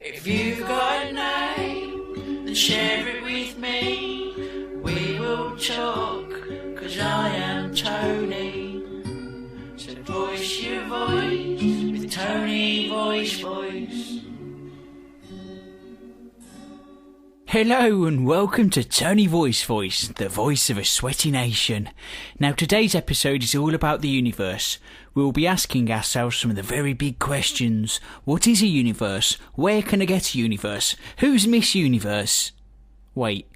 If you've got a name, then share it with me. We will talk, 'cause I am Tony. So voice your voice with Tony Voice. Hello and welcome to Tony Voice, the voice of a sweaty nation. Now today's episode is all about the universe. We'll be asking ourselves some of the very big questions. What is a universe? Where can I get a universe? Who's Miss Universe? Wait.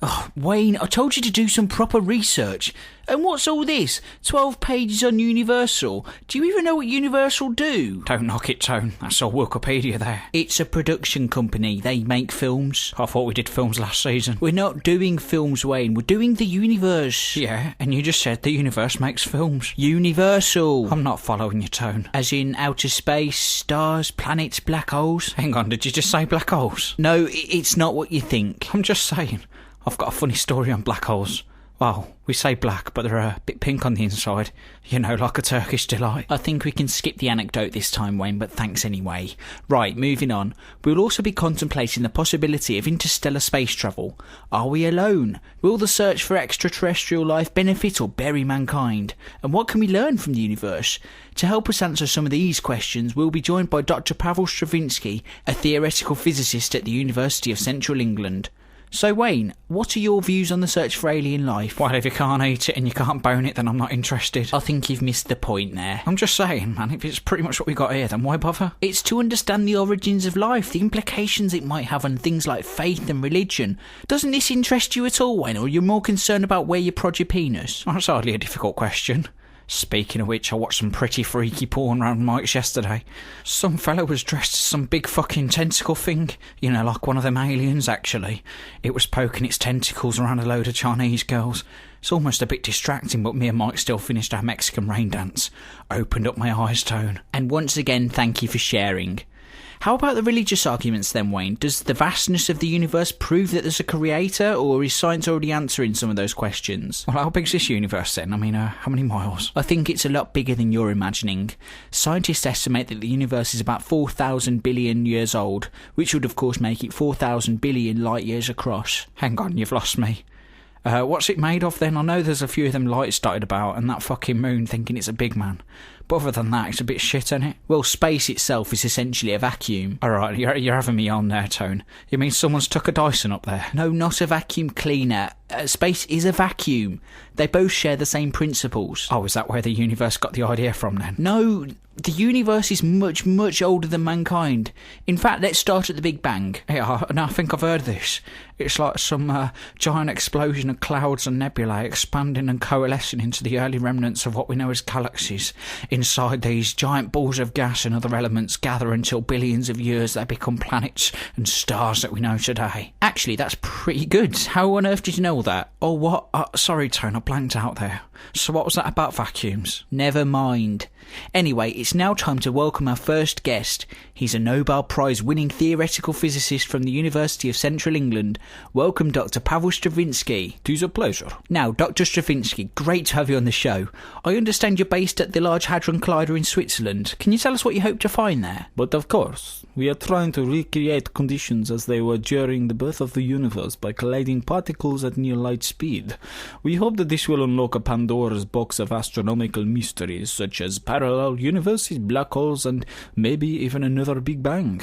Oh, Wayne, I told you to do some proper research. And what's all this? 12 pages on Universal. Do you even know what Universal do? Don't knock it, Tone. That's all Wikipedia there. It's a production company. They make films. I thought we did films last season. We're not doing films, Wayne. We're doing the universe. Yeah, and you just said the universe makes films. Universal. I'm not following your tone. As in outer space, stars, planets, black holes. Hang on, did you just say black holes? No, it's not what you think. I'm just saying. I've got a funny story on black holes. Well, we say black, but they're a bit pink on the inside. You know, like a Turkish delight. I think we can skip the anecdote this time, Wayne, but thanks anyway. Right, moving on. We'll also be contemplating the possibility of interstellar space travel. Are we alone? Will the search for extraterrestrial life benefit or bury mankind? And what can we learn from the universe? To help us answer some of these questions, we'll be joined by Doctor Pawel Stravinsky, a theoretical physicist at the University of Central England. So Wayne, what are your views on the search for alien life? Well, if you can't eat it and you can't bone it, then I'm not interested. I think you've missed the point there. I'm just saying, man, if it's pretty much what we got here, then why bother? It's to understand the origins of life, the implications it might have on things like faith and religion. Doesn't this interest you at all, Wayne, or are you more concerned about where you prod your penis? That's hardly a difficult question. Speaking of which, I watched some pretty freaky porn around Mike's yesterday. Some fellow was dressed as some big fucking tentacle thing. You know, like one of them aliens, actually. It was poking its tentacles around a load of Chinese girls. It's almost a bit distracting, but me and Mike still finished our Mexican rain dance. Opened up my eyes, Tone. And once again, thank you for sharing. How about the religious arguments then, Wayne? Does the vastness of the universe prove that there's a creator, or is science already answering some of those questions? Well, how big's this universe then? I mean, how many miles? I think it's a lot bigger than you're imagining. Scientists estimate that the universe is about 4,000 billion years old, which would of course make it 4,000 billion light years across. Hang on, you've lost me. What's it made of then? I know there's a few of them lights dotted about and that fucking moon thinking it's a big man. But other than that, it's a bit shit, isn't it? Well, space itself is essentially a vacuum. Alright, you're having me on there, Tone. You mean someone's took a Dyson up there? No, not a vacuum cleaner. Space is a vacuum. They both share the same principles. Oh, is that where the universe got the idea from then? No, the universe is much, much older than mankind. In fact, let's start at the Big Bang. Yeah, I think I've heard this. It's like some giant explosion of clouds and nebulae expanding and coalescing into the early remnants of what we know as galaxies. Inside these, giant balls of gas and other elements gather until billions of years they become planets and stars that we know today. Actually, that's pretty good. How on earth did you know all that? Oh, what? Sorry, Tone, I blanked out there. So what was that about vacuums? Never mind. Anyway, it's now time to welcome our first guest. He's a Nobel Prize winning theoretical physicist from the University of Central England. Welcome, Dr. Pawel Stravinsky. It is a pleasure. Now, Dr. Stravinsky, great to have you on the show. I understand you're based at the Large Hadron Collider in Switzerland. Can you tell us what you hope to find there? But of course, we are trying to recreate conditions as they were during the birth of the universe by colliding particles at near light speed. We hope that this will unlock a Pandora's box of astronomical mysteries such as parallel universes, black holes, and maybe even another Big Bang.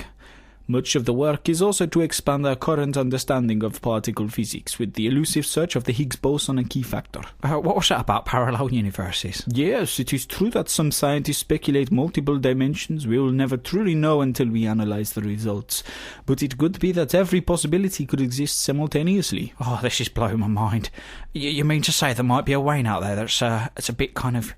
Much of the work is also to expand our current understanding of particle physics with the elusive search of the Higgs boson and key factor. What was that about parallel universes? Yes, it is true that some scientists speculate multiple dimensions. We will never truly know until we analyze the results. But it could be that every possibility could exist simultaneously. Oh, this is blowing my mind. You mean to say there might be a Wayne out there that's a bit kind of...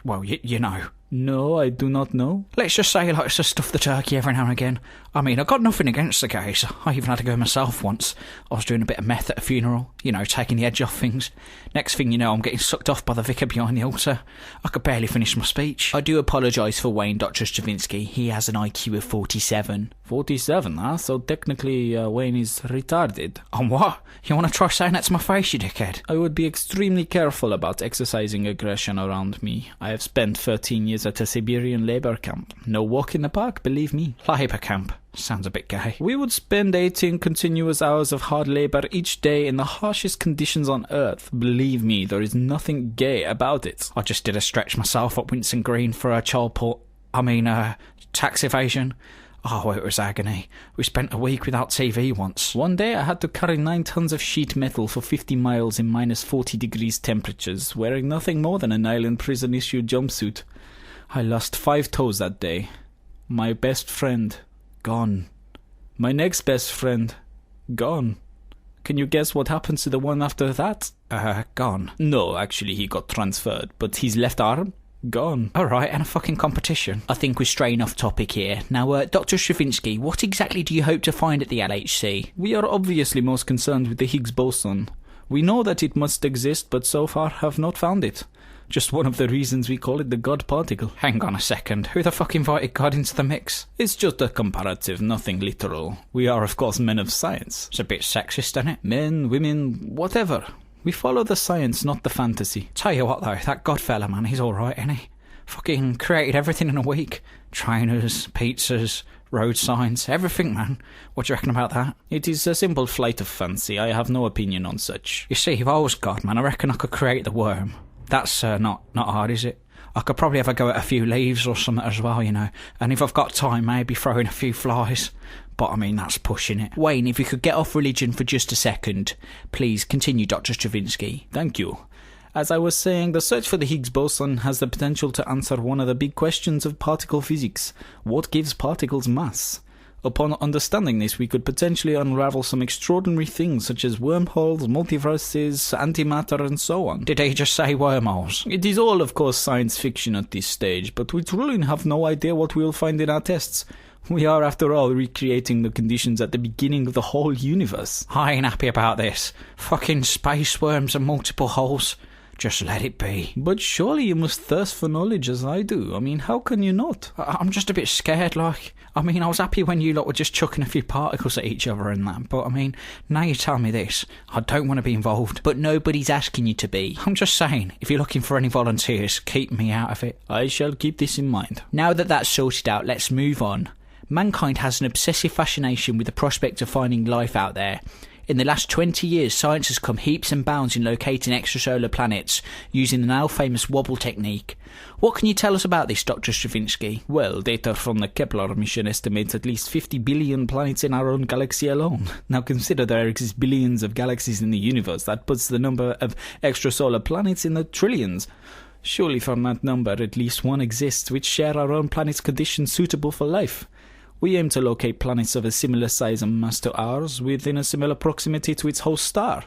Well, you know. No, I do not know. Let's just say he likes to stuff the turkey every now and again. I mean, I've got nothing against the case. I even had to go myself once. I was doing a bit of meth at a funeral, you know, taking the edge off things. Next thing you know, I'm getting sucked off by the vicar behind the altar. I could barely finish my speech. I do apologise for Wayne, Dr. Stravinsky. He has an IQ of 47. 47, huh? So technically Wayne is retarded. On what? You want to try saying that to my face, you dickhead? I would be extremely careful about exercising aggression around me. I have spent 13 years days at a Siberian labor camp. No walk in the park, believe me. Labour camp. Sounds a bit gay. We would spend 18 continuous hours of hard labor each day in the harshest conditions on earth. Believe me, there is nothing gay about it. I just did a stretch myself at Winson Green for a tax evasion. Oh, it was agony. We spent a week without TV once. One day I had to carry 9 tons of sheet metal for 50 miles in minus 40 degrees temperatures, wearing nothing more than an island prison-issued jumpsuit. I lost 5 toes that day. My best friend, gone. My next best friend, gone. Can you guess what happens to the one after that? Gone. No, actually he got transferred, but his left arm, gone. Alright, and a fucking competition. I think we're straying off topic here. Now, Dr. Stravinsky, what exactly do you hope to find at the LHC? We are obviously most concerned with the Higgs boson. We know that it must exist, but so far have not found it. Just one of the reasons we call it the God particle. Hang on a second, who the fuck invited God into the mix? It's just a comparative, nothing literal. We are, of course, men of science. It's a bit sexist, isn't it? Men, women, whatever. We follow the science, not the fantasy. Tell you what though, that God fella, man, he's alright, isn't he? Fucking created everything in a week. Trainers, pizzas, road signs, everything, man. What do you reckon about that? It is a simple flight of fancy. I have no opinion on such. You see, if I was God, man, I reckon I could create the worm. That's not hard, is it? I could probably have a go at a few leaves or something as well, you know. And if I've got time, maybe throw in a few flies. But I mean, that's pushing it. Wayne, if you could get off religion for just a second, please continue, Dr. Stravinsky. Thank you. As I was saying, the search for the Higgs boson has the potential to answer one of the big questions of particle physics. What gives particles mass? Upon understanding this, we could potentially unravel some extraordinary things such as wormholes, multiverses, antimatter and so on. Did he just say wormholes? It is all, of course, science fiction at this stage, but we truly have no idea what we will find in our tests. We are, after all, recreating the conditions at the beginning of the whole universe. I ain't happy about this. Fucking space worms and multiple holes. Just let it be. But surely you must thirst for knowledge as I do. I mean, how can you not? I'm just a bit scared, like. I mean, I was happy when you lot were just chucking a few particles at each other and that, but I mean, now you tell me this. I don't want to be involved. But nobody's asking you to be. I'm just saying, if you're looking for any volunteers, keep me out of it. I shall keep this in mind. Now that that's sorted out, let's move on. Mankind has an obsessive fascination with the prospect of finding life out there. In the last 20 years, science has come heaps and bounds in locating extrasolar planets using the now famous wobble technique. What can you tell us about this, Dr. Stravinsky? Well, data from the Kepler mission estimates at least 50 billion planets in our own galaxy alone. Now consider there exist billions of galaxies in the universe. That puts the number of extrasolar planets in the trillions. Surely from that number, at least one exists which share our own planet's conditions suitable for life. We aim to locate planets of a similar size and mass to ours within a similar proximity to its host star.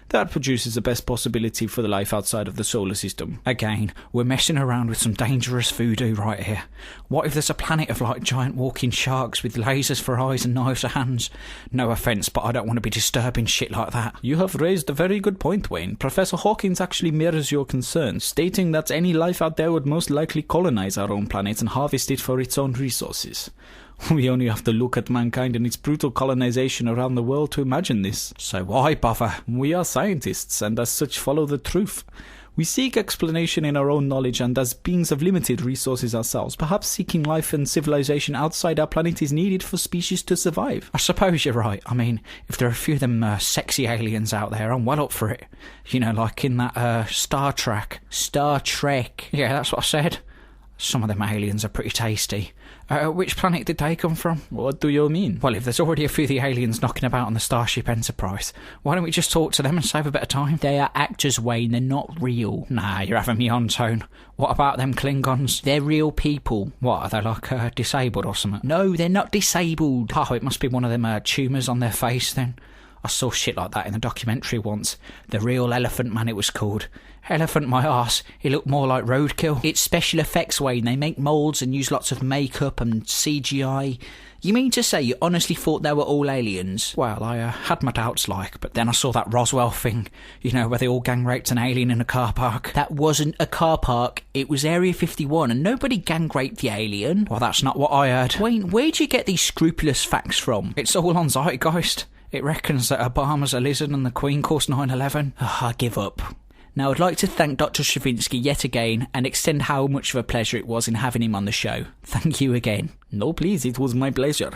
That produces the best possibility for the life outside of the solar system. Again, we're messing around with some dangerous voodoo right here. What if there's a planet of like giant walking sharks with lasers for eyes and knives for hands? No offence, but I don't want to be disturbing shit like that. You have raised a very good point, Wayne. Professor Hawkins actually mirrors your concerns, stating that any life out there would most likely colonize our own planet and harvest it for its own resources. We only have to look at mankind and its brutal colonization around the world to imagine this. So why bother? We are scientists, and as such follow the truth. We seek explanation in our own knowledge, and as beings of limited resources ourselves, perhaps seeking life and civilization outside our planet is needed for species to survive. I suppose you're right. I mean, if there are a few of them sexy aliens out there, I'm well up for it. You know, like in that Star Trek. Yeah, that's what I said. Some of them aliens are pretty tasty. Which planet did they come from? What do you mean? Well, if there's already a few of the aliens knocking about on the Starship Enterprise, why don't we just talk to them and save a bit of time? They are actors, Wayne, they're not real. Nah, you're having me on, Tone. What about them Klingons? They're real people. What, are they like disabled or something? No, they're not disabled. Oh, it must be one of them tumours on their face then. I saw shit like that in the documentary once. The Real Elephant Man, it was called. Elephant my arse. He looked more like roadkill. It's special effects, Wayne. They make moulds and use lots of makeup and CGI. You mean to say you honestly thought they were all aliens? Well, I had my doubts, like, but then I saw that Roswell thing, you know, where they all gang raped an alien in a car park. That wasn't a car park, it was Area 51, and nobody gang raped the alien. Well, that's not what I heard. Wayne, where'd you get these scrupulous facts from? It's all on Zeitgeist. It reckons that Obama's a lizard and the Queen caused 9/11. I give up. Now, I'd like to thank Dr. Stravinsky yet again and extend how much of a pleasure it was in having him on the show. Thank you again. No, please, it was my pleasure.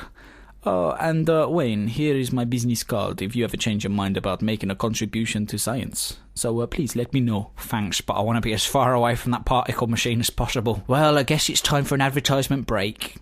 And Wayne, here is my business card if you ever change your mind about making a contribution to science. So please let me know. Thanks, but I want to be as far away from that particle machine as possible. Well, I guess it's time for an advertisement break.